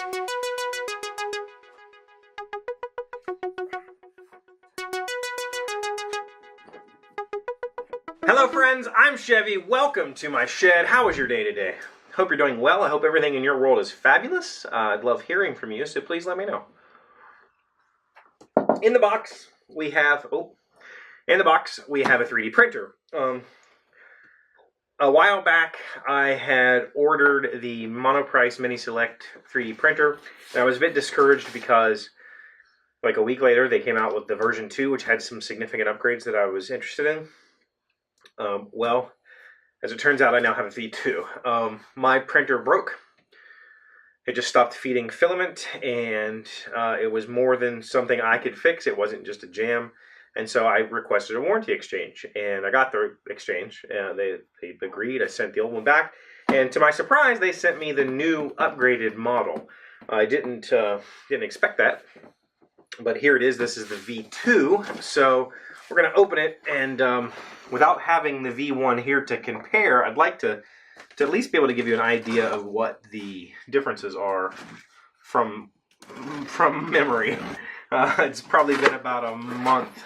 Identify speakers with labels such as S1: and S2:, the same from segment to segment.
S1: Hello friends, I'm Chevy. Welcome to my shed. How was your day today? Hope you're doing well. I hope everything in your world is fabulous. I'd love hearing from you, so please let me know. In the box, we have a 3D printer. A while back, I had ordered the Monoprice Mini Select 3D printer, and I was a bit discouraged because like a week later, they came out with the version 2, which had some significant upgrades that I was interested in. Well, as it turns out, I now have a V2. My printer broke. It just stopped feeding filament, and it was more than something I could fix. It wasn't just a jam. And so I requested a warranty exchange, and I got the exchange. They agreed. I sent the old one back, and to my surprise, they sent me the new upgraded model. I didn't expect that, but here it is. This is the V2. So we're going to open it, and without having the V1 here to compare, I'd like to at least be able to give you an idea of what the differences are from memory. It's probably been about a month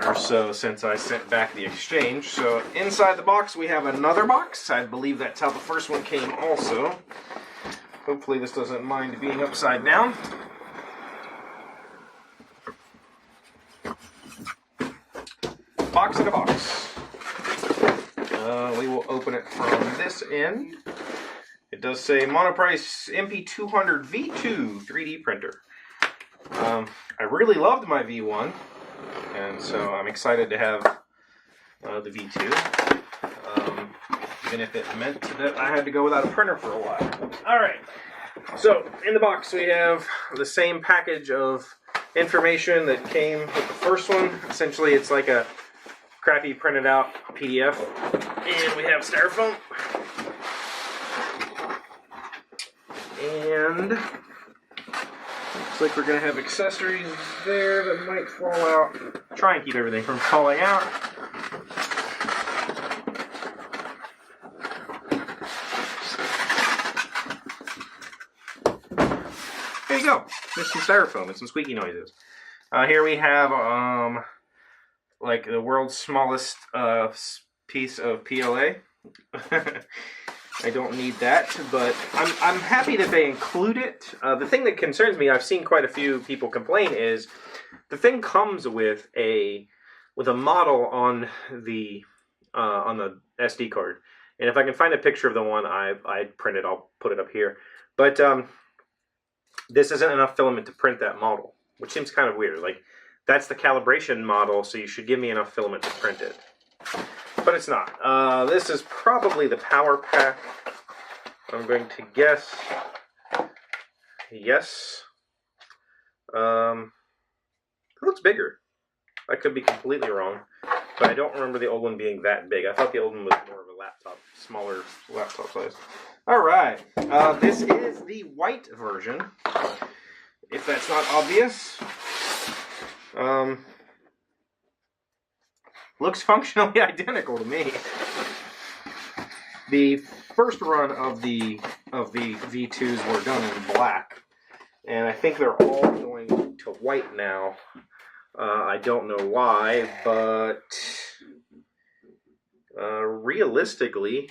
S1: or so since I sent back the exchange. So inside the box we have another box. I believe that's how the first one came also. Hopefully this doesn't mind being upside down. Box in a box. We will open it from this end. It does say Monoprice MP200 V2 3D printer. I really loved my V1, and so I'm excited to have the V2, even if it meant that I had to go without a printer for a while. Alright, so in the box we have the same package of information that came with the first one. Essentially it's like a crappy printed out PDF, and we have styrofoam, and looks like we're going to have accessories there that might fall out. Try and keep everything from falling out. There you go. There's some styrofoam and some squeaky noises. Here we have like the world's smallest piece of PLA. I don't need that, but I'm happy that they include it. The thing that concerns me, I've seen quite a few people complain, is the thing comes with a model on the SD card. And if I can find a picture of the one I printed, I'll put it up here. But this isn't enough filament to print that model, which seems kind of weird. Like, that's the calibration model, so you should give me enough filament to print it. But it's not. This is probably the power pack. I'm going to guess yes. It looks bigger. I could be completely wrong, but I don't remember the old one being that big. I thought the old one was more of a laptop, smaller laptop size. Alright, this is the white version, if that's not obvious. Looks functionally identical to me. The first run of the V2s were done in black, and I think they're all going to white now. I don't know why, but realistically,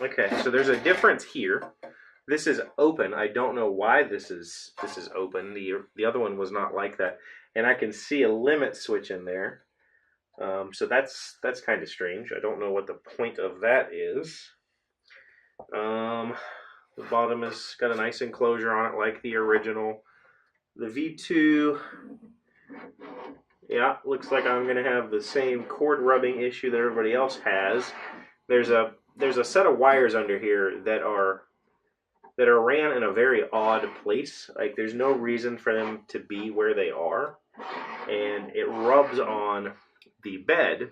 S1: okay, so there's a difference here. This is open. I don't know why this is open. The other one was not like that, and I can see a limit switch in there. So that's kind of strange. I don't know what the point of that is. The bottom has got a nice enclosure on it, like the original. The V2, yeah, looks like I'm gonna have the same cord rubbing issue that everybody else has. There's a set of wires under here that are ran in a very odd place. Like, there's no reason for them to be where they are, and it rubs on the bed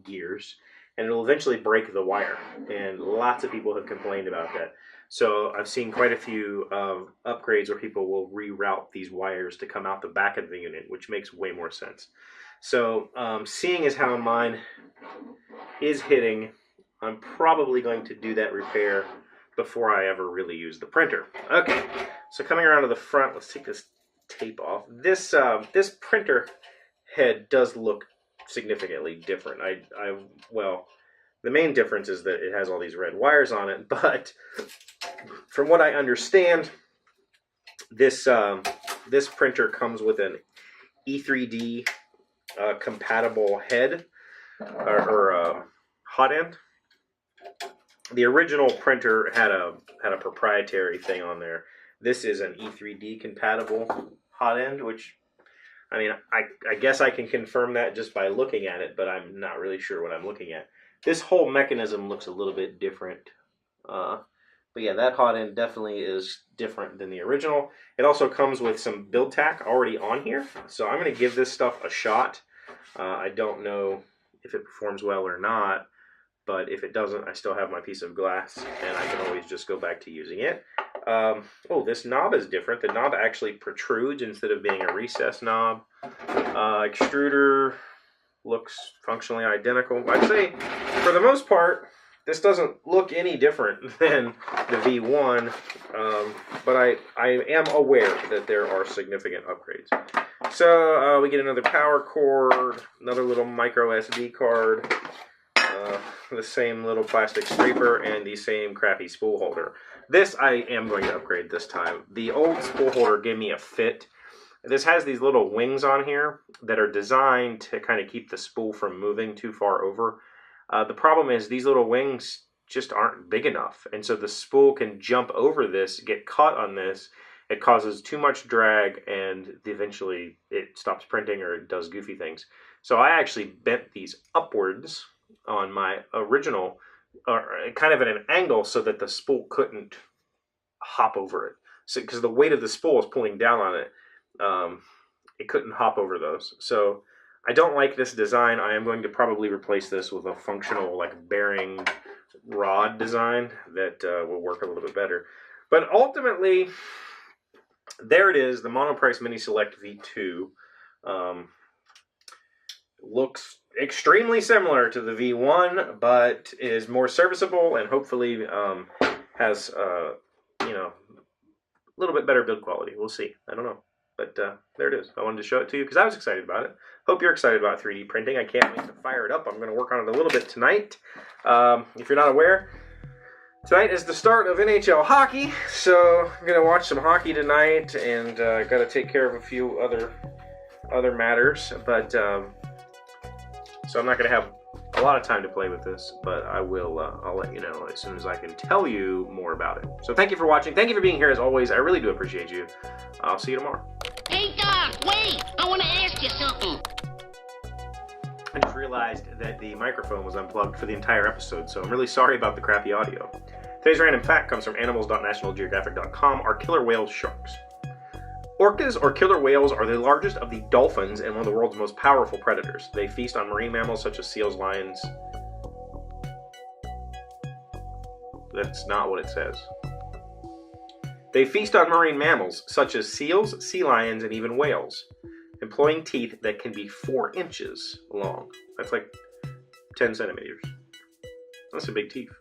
S1: gears, and it'll eventually break the wire, and lots of people have complained about that. So I've seen quite a few upgrades where people will reroute these wires to come out the back of the unit, which makes way more sense. So seeing as how mine is hitting, I'm probably going to do that repair before I ever really use the printer. Okay, so coming around to the front, let's take this tape off. This printer head does look significantly different. Well, the main difference is that it has all these red wires on it, but from what I understand, this printer comes with an E3D compatible head or hot end. The original printer had a proprietary thing on there. This is an E3D compatible hot end, which, I mean, I guess I can confirm that just by looking at it, but I'm not really sure what I'm looking at. This whole mechanism looks a little bit different. But yeah, that hot end definitely is different than the original. It also comes with some build tack already on here. So I'm going to give this stuff a shot. I don't know if it performs well or not, but if it doesn't, I still have my piece of glass, and I can always just go back to using it. Oh, this knob is different. The knob actually protrudes instead of being a recessed knob. Extruder looks functionally identical. I'd say, for the most part, this doesn't look any different than the V1, but I am aware that there are significant upgrades. So we get another power cord, another little micro SD card, the same little plastic scraper, and the same crappy spool holder. This I am going to upgrade this time. The old spool holder gave me a fit. This has these little wings on here that are designed to kind of keep the spool from moving too far over. The problem is these little wings just aren't big enough, and so the spool can jump over this, get caught on this. It causes too much drag, and eventually it stops printing or it does goofy things. So I actually bent these upwards on my original, kind of at an angle, so that the spool couldn't hop over it. So because the weight of the spool is pulling down on it, it couldn't hop over those. So I don't like this design. I am going to probably replace this with a functional, like, bearing rod design that will work a little bit better. But ultimately, there it is, the Monoprice Mini Select V2. Looks extremely similar to the V1, but is more serviceable and hopefully has you know, a little bit better build quality. We'll see. I don't know. But there it is. I wanted to show it to you because I was excited about it. Hope you're excited about 3D printing. I can't wait to fire it up. I'm going to work on it a little bit tonight. If you're not aware, tonight is the start of NHL hockey, so I'm going to watch some hockey tonight, and got to take care of a few other matters. But so I'm not going to have a lot of time to play with this, but I will. I'll let you know as soon as I can tell you more about it. So thank you for watching. Thank you for being here as always. I really do appreciate you. I'll see you tomorrow.
S2: Hey Doc, wait! I want to ask you something.
S1: I just realized that the microphone was unplugged for the entire episode, so I'm really sorry about the crappy audio. Today's random fact comes from animals.nationalgeographic.com. Are killer whales sharks? Orcas, or killer whales, are the largest of the dolphins and one of the world's most powerful predators. They feast on marine mammals such as seals, lions. That's not what it says. They feast on marine mammals such as seals, sea lions, and even whales, employing teeth that can be 4 inches long. That's like 10 centimeters. That's a big teeth.